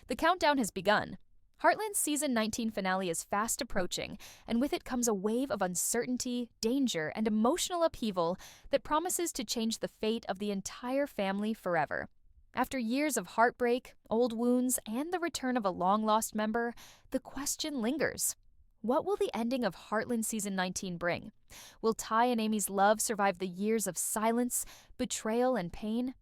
The countdown has begun. Heartland's season 19 finale is fast approaching, and with it comes a wave of uncertainty, danger, and emotional upheaval that promises to change the fate of the entire family forever. After years of heartbreak, old wounds, and the return of a long-lost member, the question lingers. What will the ending of Heartland Season 19 bring? Will Ty and Amy's love survive the years of silence, betrayal, and pain?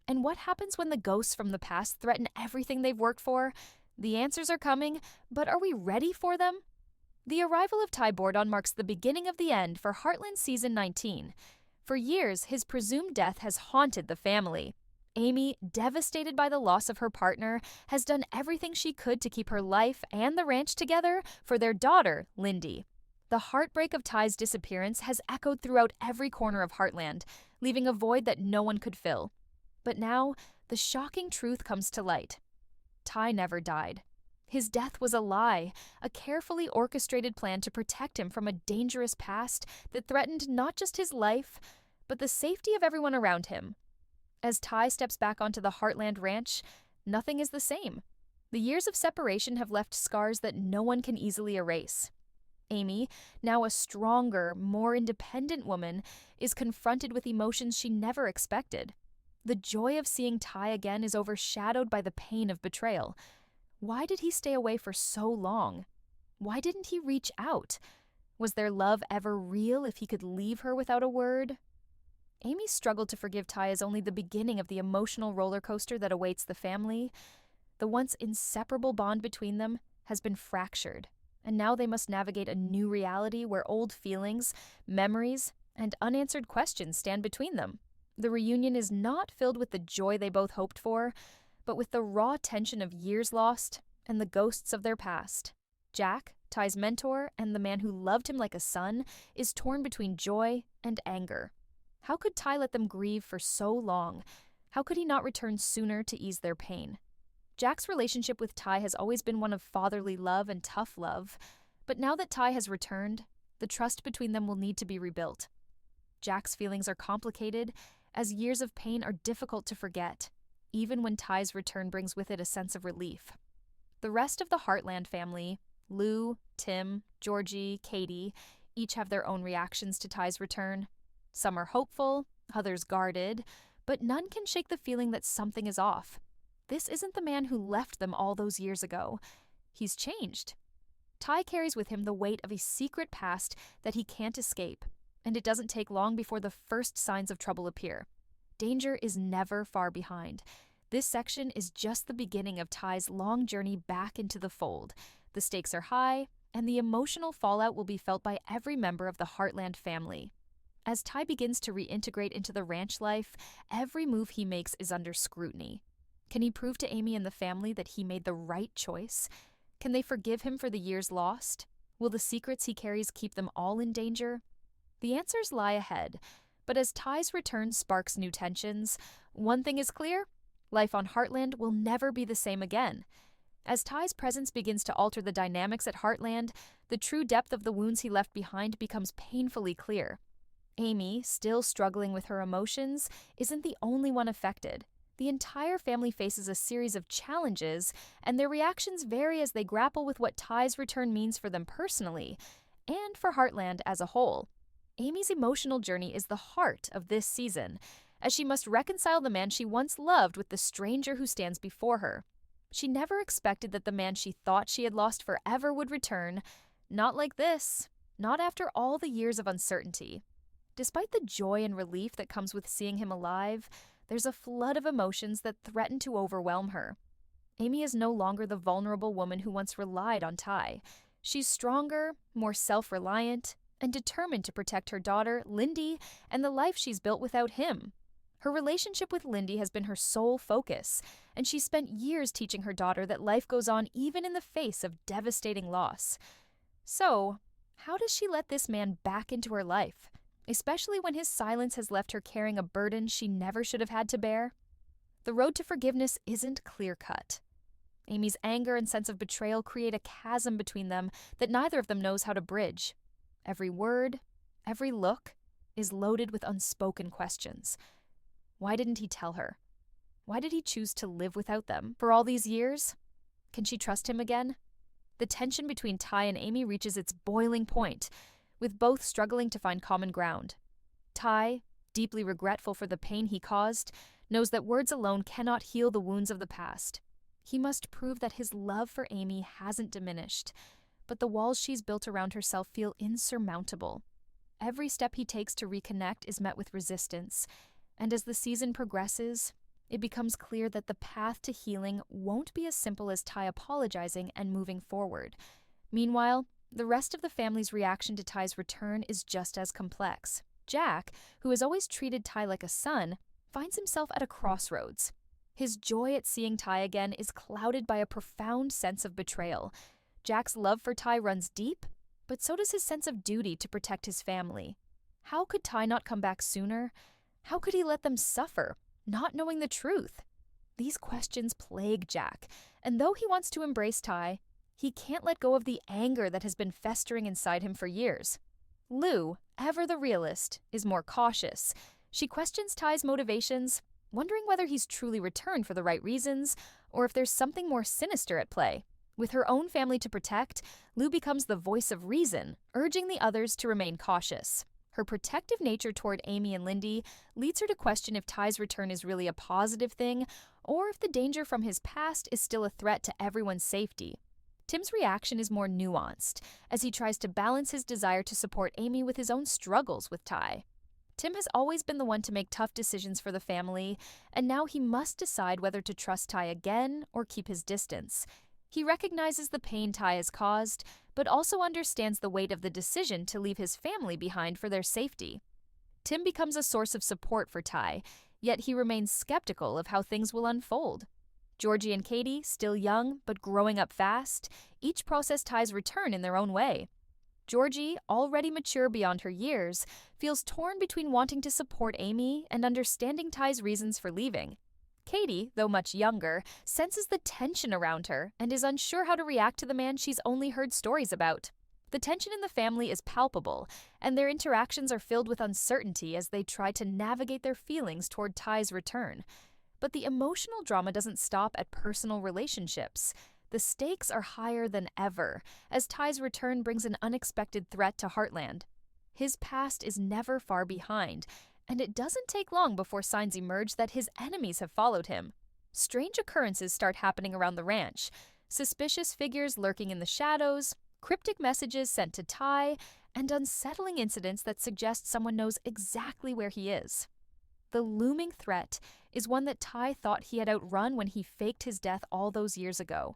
And what happens when the ghosts from the past threaten everything they've worked for? The answers are coming, but are we ready for them? The arrival of Ty Bordon marks the beginning of the end for Heartland Season 19. For years, his presumed death has haunted the family. Amy, devastated by the loss of her partner, has done everything she could to keep her life and the ranch together for their daughter, Lindy. The heartbreak of Ty's disappearance has echoed throughout every corner of Heartland, leaving a void that no one could fill. But now, the shocking truth comes to light. Ty never died. His death was a lie, a carefully orchestrated plan to protect him from a dangerous past that threatened not just his life, but the safety of everyone around him. As Ty steps back onto the Heartland Ranch, nothing is the same. The years of separation have left scars that no one can easily erase. Amy, now a stronger, more independent woman, is confronted with emotions she never expected. The joy of seeing Ty again is overshadowed by the pain of betrayal. Why did he stay away for so long? Why didn't he reach out? Was their love ever real if he could leave her without a word? Amy's struggle to forgive Ty is only the beginning of the emotional roller coaster that awaits the family. The once inseparable bond between them has been fractured, and now they must navigate a new reality where old feelings, memories, and unanswered questions stand between them. The reunion is not filled with the joy they both hoped for, but with the raw tension of years lost and the ghosts of their past. Jack, Ty's mentor and the man who loved him like a son, is torn between joy and anger. How could Ty let them grieve for so long? How could he not return sooner to ease their pain? Jack's relationship with Ty has always been one of fatherly love and tough love, but now that Ty has returned, the trust between them will need to be rebuilt. Jack's feelings are complicated, as years of pain are difficult to forget, even when Ty's return brings with it a sense of relief. The rest of the Heartland family, Lou, Tim, Georgie, Katie, each have their own reactions to Ty's return. Some are hopeful, others guarded, but none can shake the feeling that something is off. This isn't the man who left them all those years ago. He's changed. Ty carries with him the weight of a secret past that he can't escape, and it doesn't take long before the first signs of trouble appear. Danger is never far behind. This section is just the beginning of Ty's long journey back into the fold. The stakes are high, and the emotional fallout will be felt by every member of the Heartland family. As Ty begins to reintegrate into the ranch life, every move he makes is under scrutiny. Can he prove to Amy and the family that he made the right choice? Can they forgive him for the years lost? Will the secrets he carries keep them all in danger? The answers lie ahead, but as Ty's return sparks new tensions, one thing is clear: life on Heartland will never be the same again. As Ty's presence begins to alter the dynamics at Heartland, the true depth of the wounds he left behind becomes painfully clear. Amy, still struggling with her emotions, isn't the only one affected. The entire family faces a series of challenges, and their reactions vary as they grapple with what Ty's return means for them personally, and for Heartland as a whole. Amy's emotional journey is the heart of this season, as she must reconcile the man she once loved with the stranger who stands before her. She never expected that the man she thought she had lost forever would return. Not like this. Not after all the years of uncertainty. Despite the joy and relief that comes with seeing him alive, there's a flood of emotions that threaten to overwhelm her. Amy is no longer the vulnerable woman who once relied on Ty. She's stronger, more self-reliant, and determined to protect her daughter, Lindy, and the life she's built without him. Her relationship with Lindy has been her sole focus, and she's spent years teaching her daughter that life goes on even in the face of devastating loss. So, how does she let this man back into her life? Especially when his silence has left her carrying a burden she never should have had to bear? The road to forgiveness isn't clear-cut. Amy's anger and sense of betrayal create a chasm between them that neither of them knows how to bridge. Every word, every look, is loaded with unspoken questions. Why didn't he tell her? Why did he choose to live without them for all these years? Can she trust him again? The tension between Ty and Amy reaches its boiling point, with both struggling to find common ground. Ty, deeply regretful for the pain he caused, knows that words alone cannot heal the wounds of the past. He must prove that his love for Amy hasn't diminished, but the walls she's built around herself feel insurmountable. Every step he takes to reconnect is met with resistance, and as the season progresses, it becomes clear that the path to healing won't be as simple as Ty apologizing and moving forward. Meanwhile, the rest of the family's reaction to Ty's return is just as complex. Jack, who has always treated Ty like a son, finds himself at a crossroads. His joy at seeing Ty again is clouded by a profound sense of betrayal. Jack's love for Ty runs deep, but so does his sense of duty to protect his family. How could Ty not come back sooner? How could he let them suffer, not knowing the truth? These questions plague Jack, and though he wants to embrace Ty, he can't let go of the anger that has been festering inside him for years. Lou, ever the realist, is more cautious. She questions Ty's motivations, wondering whether he's truly returned for the right reasons, or if there's something more sinister at play. With her own family to protect, Lou becomes the voice of reason, urging the others to remain cautious. Her protective nature toward Amy and Lindy leads her to question if Ty's return is really a positive thing, or if the danger from his past is still a threat to everyone's safety. Tim's reaction is more nuanced, as he tries to balance his desire to support Amy with his own struggles with Ty. Tim has always been the one to make tough decisions for the family, and now he must decide whether to trust Ty again or keep his distance. He recognizes the pain Ty has caused, but also understands the weight of the decision to leave his family behind for their safety. Tim becomes a source of support for Ty, yet he remains skeptical of how things will unfold. Georgie and Katie, still young but growing up fast, each process Ty's return in their own way. Georgie, already mature beyond her years, feels torn between wanting to support Amy and understanding Ty's reasons for leaving. Katie, though much younger, senses the tension around her and is unsure how to react to the man she's only heard stories about. The tension in the family is palpable, and their interactions are filled with uncertainty as they try to navigate their feelings toward Ty's return. But the emotional drama doesn't stop at personal relationships. The stakes are higher than ever, as Ty's return brings an unexpected threat to Heartland. His past is never far behind, and it doesn't take long before signs emerge that his enemies have followed him. Strange occurrences start happening around the ranch, suspicious figures lurking in the shadows, cryptic messages sent to Ty, and unsettling incidents that suggest someone knows exactly where he is. The looming threat is one that Ty thought he had outrun when he faked his death all those years ago.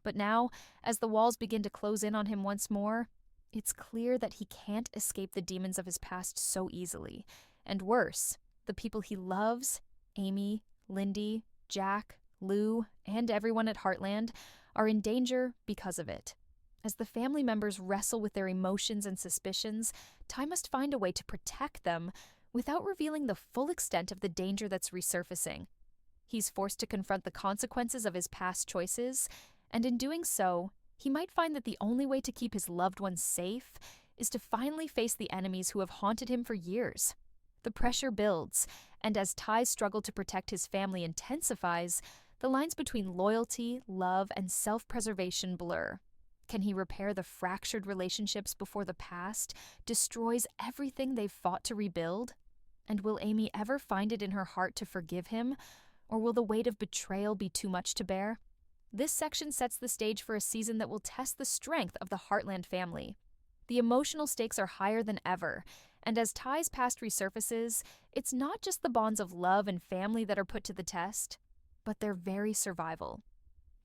But now, as the walls begin to close in on him once more, it's clear that he can't escape the demons of his past so easily. And worse, the people he loves, Amy, Lindy, Jack, Lou, and everyone at Heartland, are in danger because of it. As the family members wrestle with their emotions and suspicions, Ty must find a way to protect them without revealing the full extent of the danger that's resurfacing. He's forced to confront the consequences of his past choices, and in doing so, he might find that the only way to keep his loved ones safe is to finally face the enemies who have haunted him for years. The pressure builds, and as Ty's struggle to protect his family intensifies, the lines between loyalty, love, and self-preservation blur. Can he repair the fractured relationships before the past destroys everything they've fought to rebuild? And will Amy ever find it in her heart to forgive him, or will the weight of betrayal be too much to bear? This section sets the stage for a season that will test the strength of the Heartland family. The emotional stakes are higher than ever, and as Ty's past resurfaces, it's not just the bonds of love and family that are put to the test, but their very survival.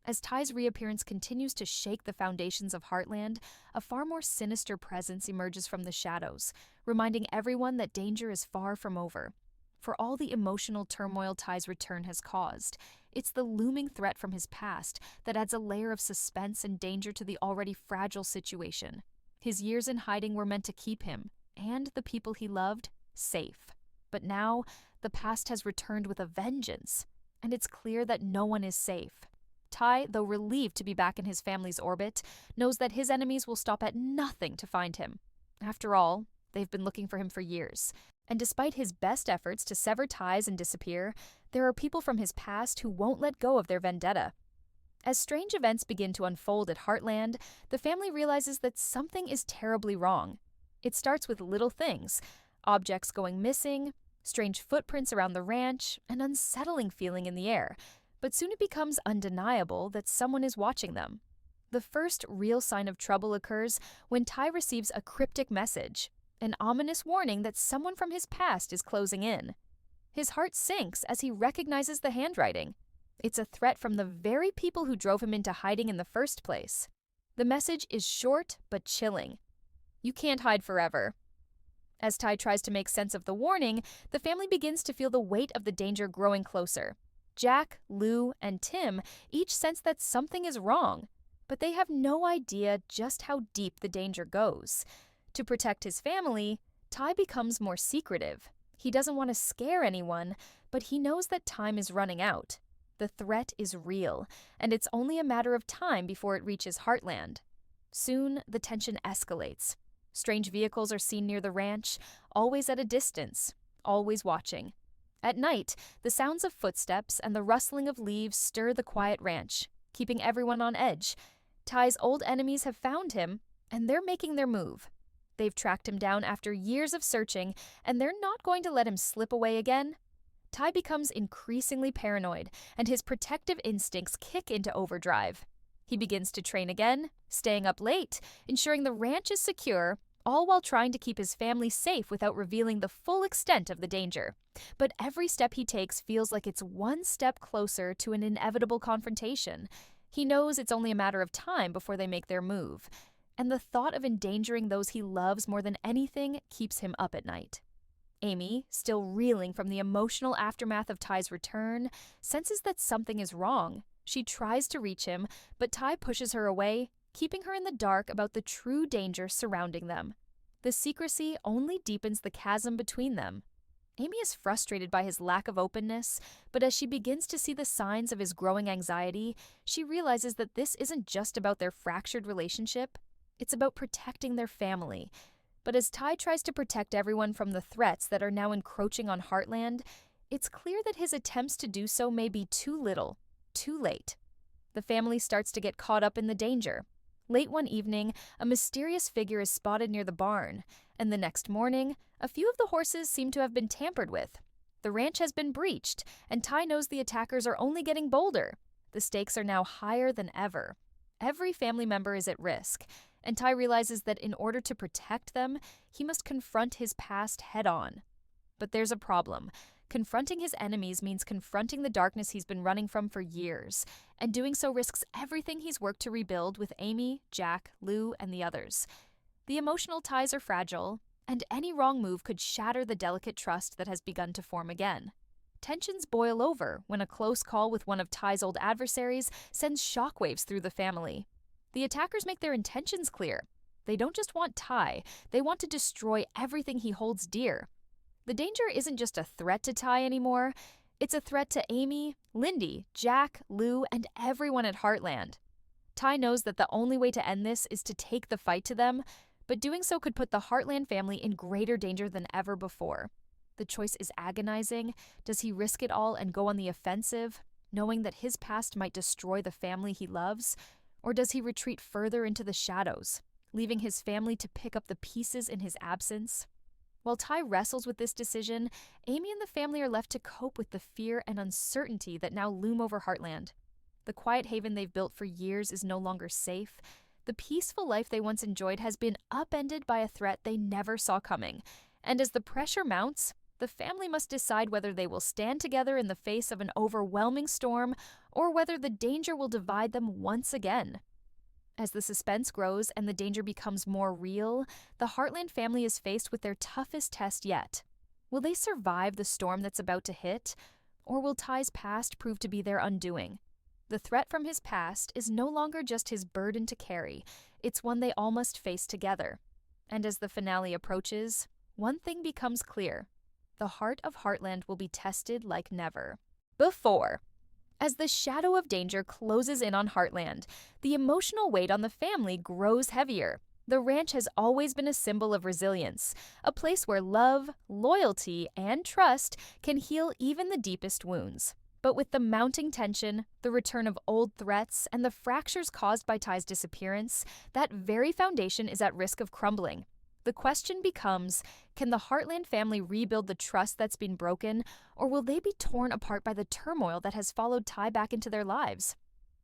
As Ty's reappearance continues to shake the foundations of Heartland, a far more sinister presence emerges from the shadows, reminding everyone that danger is far from over. For all the emotional turmoil Ty's return has caused, it's the looming threat from his past that adds a layer of suspense and danger to the already fragile situation. His years in hiding were meant to keep him, and the people he loved, safe. But now, the past has returned with a vengeance, and it's clear that no one is safe. Ty, though relieved to be back in his family's orbit, knows that his enemies will stop at nothing to find him. After all, they've been looking for him for years. And despite his best efforts to sever ties and disappear, there are people from his past who won't let go of their vendetta. As strange events begin to unfold at Heartland, the family realizes that something is terribly wrong. It starts with little things: objects going missing, strange footprints around the ranch, an unsettling feeling in the air. But soon it becomes undeniable that someone is watching them. The first real sign of trouble occurs when Ty receives a cryptic message, an ominous warning that someone from his past is closing in. His heart sinks as he recognizes the handwriting. It's a threat from the very people who drove him into hiding in the first place. The message is short but chilling. "You can't hide forever." As Ty tries to make sense of the warning, the family begins to feel the weight of the danger growing closer. Jack, Lou, and Tim each sense that something is wrong, but they have no idea just how deep the danger goes. To protect his family, Ty becomes more secretive. He doesn't want to scare anyone, but he knows that time is running out. The threat is real, and it's only a matter of time before it reaches Heartland. Soon, the tension escalates. Strange vehicles are seen near the ranch, always at a distance, always watching. At night, the sounds of footsteps and the rustling of leaves stir the quiet ranch, keeping everyone on edge. Ty's old enemies have found him, and they're making their move. They've tracked him down after years of searching, and they're not going to let him slip away again. Ty becomes increasingly paranoid, and his protective instincts kick into overdrive. He begins to train again, staying up late, ensuring the ranch is secure, all while trying to keep his family safe without revealing the full extent of the danger. But every step he takes feels like it's one step closer to an inevitable confrontation. He knows it's only a matter of time before they make their move, and the thought of endangering those he loves more than anything keeps him up at night. Amy, still reeling from the emotional aftermath of Ty's return, senses that something is wrong. She tries to reach him, but Ty pushes her away, keeping her in the dark about the true danger surrounding them. The secrecy only deepens the chasm between them. Amy is frustrated by his lack of openness, but as she begins to see the signs of his growing anxiety, she realizes that this isn't just about their fractured relationship. It's about protecting their family. But as Ty tries to protect everyone from the threats that are now encroaching on Heartland, it's clear that his attempts to do so may be too little, too late. The family starts to get caught up in the danger. Late one evening, a mysterious figure is spotted near the barn, and the next morning, a few of the horses seem to have been tampered with. The ranch has been breached, and Ty knows the attackers are only getting bolder. The stakes are now higher than ever. Every family member is at risk, and Ty realizes that in order to protect them, he must confront his past head-on. But there's a problem. Confronting his enemies means confronting the darkness he's been running from for years, and doing so risks everything he's worked to rebuild with Amy, Jack, Lou, and the others. The emotional ties are fragile, and any wrong move could shatter the delicate trust that has begun to form again. Tensions boil over when a close call with one of Ty's old adversaries sends shockwaves through the family. The attackers make their intentions clear. They don't just want Ty, they want to destroy everything he holds dear. The danger isn't just a threat to Ty anymore, it's a threat to Amy, Lindy, Jack, Lou, and everyone at Heartland. Ty knows that the only way to end this is to take the fight to them, but doing so could put the Heartland family in greater danger than ever before. The choice is agonizing. Does he risk it all and go on the offensive, knowing that his past might destroy the family he loves? Or does he retreat further into the shadows, leaving his family to pick up the pieces in his absence? While Ty wrestles with this decision, Amy and the family are left to cope with the fear and uncertainty that now loom over Heartland. The quiet haven they've built for years is no longer safe. The peaceful life they once enjoyed has been upended by a threat they never saw coming. And as the pressure mounts, the family must decide whether they will stand together in the face of an overwhelming storm or whether the danger will divide them once again. As the suspense grows and the danger becomes more real, the Heartland family is faced with their toughest test yet. Will they survive the storm that's about to hit, or will Ty's past prove to be their undoing? The threat from his past is no longer just his burden to carry, it's one they all must face together. And as the finale approaches, one thing becomes clear. The heart of Heartland will be tested like never before. As the shadow of danger closes in on Heartland, the emotional weight on the family grows heavier. The ranch has always been a symbol of resilience, a place where love, loyalty, and trust can heal even the deepest wounds. But with the mounting tension, the return of old threats, and the fractures caused by Ty's disappearance, that very foundation is at risk of crumbling. The question becomes, can the Heartland family rebuild the trust that's been broken, or will they be torn apart by the turmoil that has followed Ty back into their lives?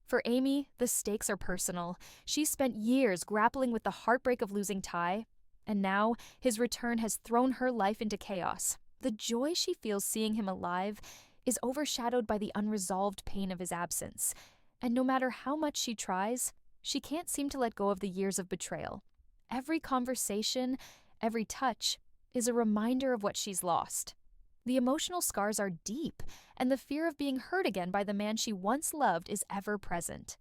For Amy, the stakes are personal. She's spent years grappling with the heartbreak of losing Ty, and now his return has thrown her life into chaos. The joy she feels seeing him alive is overshadowed by the unresolved pain of his absence, and no matter how much she tries, she can't seem to let go of the years of betrayal. Every conversation, every touch, is a reminder of what she's lost. The emotional scars are deep, and the fear of being hurt again by the man she once loved is ever present.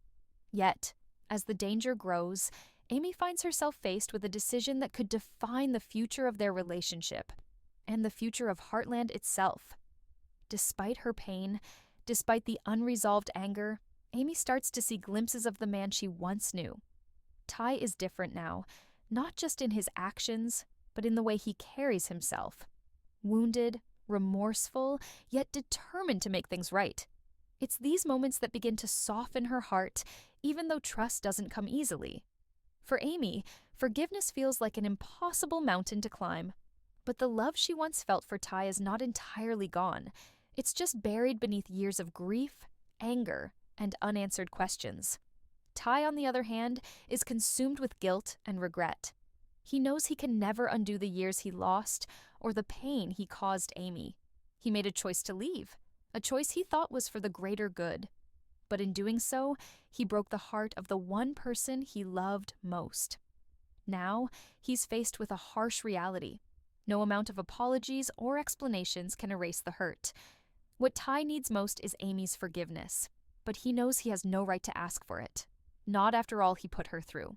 Yet, as the danger grows, Amy finds herself faced with a decision that could define the future of their relationship, and the future of Heartland itself. Despite her pain, despite the unresolved anger, Amy starts to see glimpses of the man she once knew. Ty is different now, not just in his actions, but in the way he carries himself. Wounded, remorseful, yet determined to make things right. It's these moments that begin to soften her heart, even though trust doesn't come easily. For Amy, forgiveness feels like an impossible mountain to climb. But the love she once felt for Ty is not entirely gone. It's just buried beneath years of grief, anger, and unanswered questions. Ty, on the other hand, is consumed with guilt and regret. He knows he can never undo the years he lost or the pain he caused Amy. He made a choice to leave, a choice he thought was for the greater good. But in doing so, he broke the heart of the one person he loved most. Now, he's faced with a harsh reality. No amount of apologies or explanations can erase the hurt. What Ty needs most is Amy's forgiveness, but he knows he has no right to ask for it. Not after all he put her through.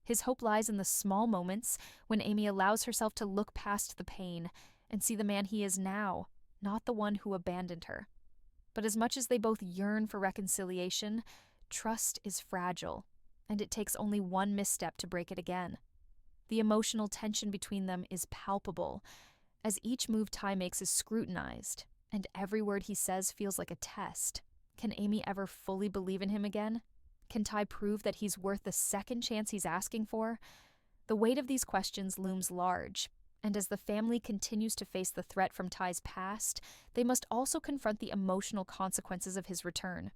His hope lies in the small moments when Amy allows herself to look past the pain and see the man he is now, not the one who abandoned her. But as much as they both yearn for reconciliation, trust is fragile, and it takes only one misstep to break it again. The emotional tension between them is palpable, as each move Ty makes is scrutinized, and every word he says feels like a test. Can Amy ever fully believe in him again? Can Ty prove that he's worth the second chance he's asking for? The weight of these questions looms large, and as the family continues to face the threat from Ty's past, they must also confront the emotional consequences of his return.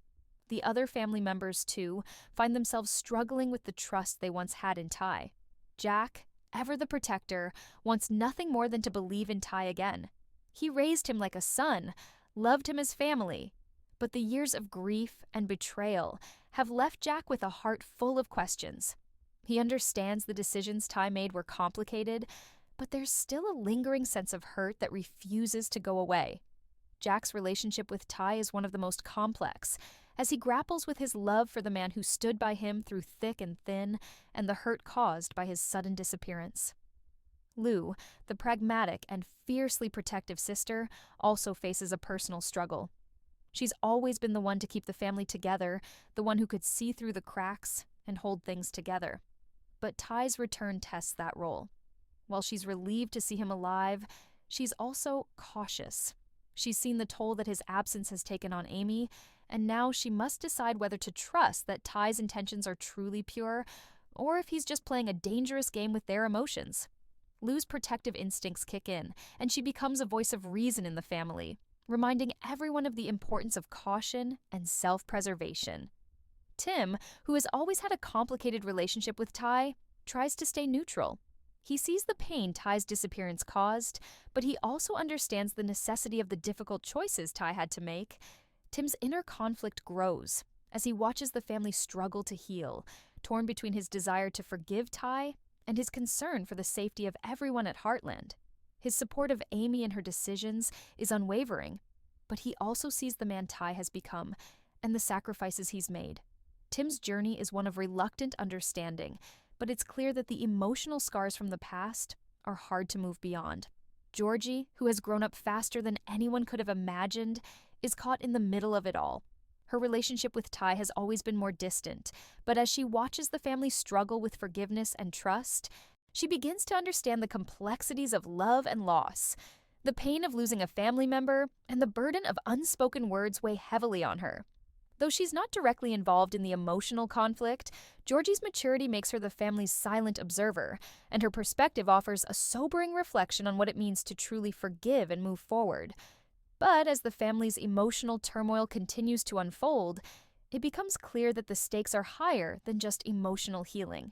The other family members, too, find themselves struggling with the trust they once had in Ty. Jack, ever the protector, wants nothing more than to believe in Ty again. He raised him like a son, loved him as family, but the years of grief and betrayal have left Jack with a heart full of questions. He understands the decisions Ty made were complicated, but there's still a lingering sense of hurt that refuses to go away. Jack's relationship with Ty is one of the most complex, as he grapples with his love for the man who stood by him through thick and thin, and the hurt caused by his sudden disappearance. Lou, the pragmatic and fiercely protective sister, also faces a personal struggle. She's always been the one to keep the family together, the one who could see through the cracks and hold things together. But Ty's return tests that role. While she's relieved to see him alive, she's also cautious. She's seen the toll that his absence has taken on Amy, and now she must decide whether to trust that Ty's intentions are truly pure, or if he's just playing a dangerous game with their emotions. Lou's protective instincts kick in, and she becomes a voice of reason in the family, reminding everyone of the importance of caution and self-preservation. Tim, who has always had a complicated relationship with Ty, tries to stay neutral. He sees the pain Ty's disappearance caused, but he also understands the necessity of the difficult choices Ty had to make. Tim's inner conflict grows as he watches the family struggle to heal, torn between his desire to forgive Ty and his concern for the safety of everyone at Heartland. His support of Amy and her decisions is unwavering, but he also sees the man Ty has become and the sacrifices he's made. Tim's journey is one of reluctant understanding, but it's clear that the emotional scars from the past are hard to move beyond. Georgie, who has grown up faster than anyone could have imagined, is caught in the middle of it all. Her relationship with Ty has always been more distant, but as she watches the family struggle with forgiveness and trust, she begins to understand the complexities of love and loss. The pain of losing a family member and the burden of unspoken words weigh heavily on her. Though she's not directly involved in the emotional conflict, Georgie's maturity makes her the family's silent observer, and her perspective offers a sobering reflection on what it means to truly forgive and move forward. But as the family's emotional turmoil continues to unfold, it becomes clear that the stakes are higher than just emotional healing.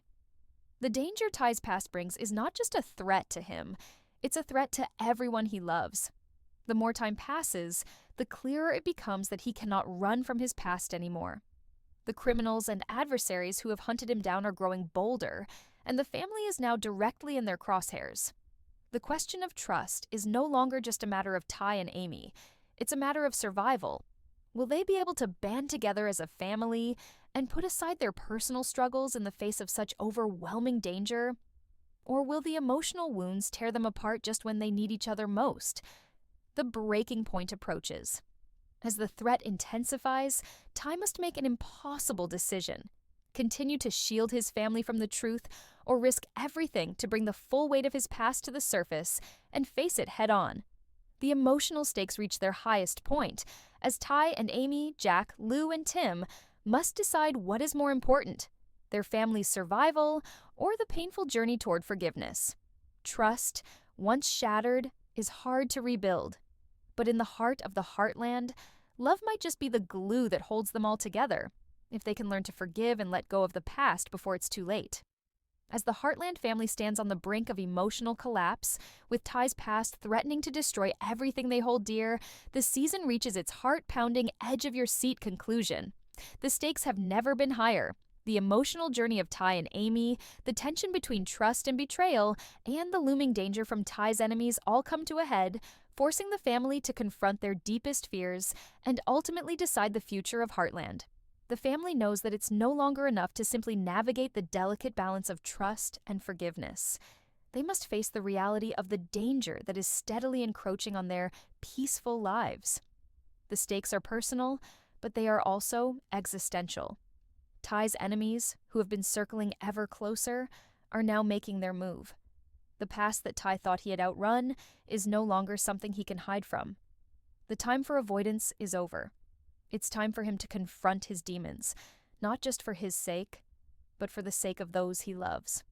The danger Ty's past brings is not just a threat to him, it's a threat to everyone he loves. The more time passes, the clearer it becomes that he cannot run from his past anymore. The criminals and adversaries who have hunted him down are growing bolder, and the family is now directly in their crosshairs. The question of trust is no longer just a matter of Ty and Amy. It's a matter of survival. Will they be able to band together as a family and put aside their personal struggles in the face of such overwhelming danger? Or will the emotional wounds tear them apart just when they need each other most? The breaking point approaches. As the threat intensifies, Ty must make an impossible decision. Continue to shield his family from the truth, or risk everything to bring the full weight of his past to the surface and face it head-on. The emotional stakes reach their highest point, as Ty and Amy, Jack, Lou, and Tim must decide what is more important, their family's survival or the painful journey toward forgiveness. Trust, once shattered, is hard to rebuild. But in the heart of the Heartland, love might just be the glue that holds them all together, if they can learn to forgive and let go of the past before it's too late. As the Heartland family stands on the brink of emotional collapse, with Ty's past threatening to destroy everything they hold dear, the season reaches its heart-pounding, edge-of-your-seat conclusion. The stakes have never been higher. The emotional journey of Ty and Amy, the tension between trust and betrayal, and the looming danger from Ty's enemies all come to a head, forcing the family to confront their deepest fears and ultimately decide the future of Heartland. The family knows that it's no longer enough to simply navigate the delicate balance of trust and forgiveness. They must face the reality of the danger that is steadily encroaching on their peaceful lives. The stakes are personal, but they are also existential. Ty's enemies, who have been circling ever closer, are now making their move. The past that Ty thought he had outrun is no longer something he can hide from. The time for avoidance is over. It's time for him to confront his demons, not just for his sake, but for the sake of those he loves.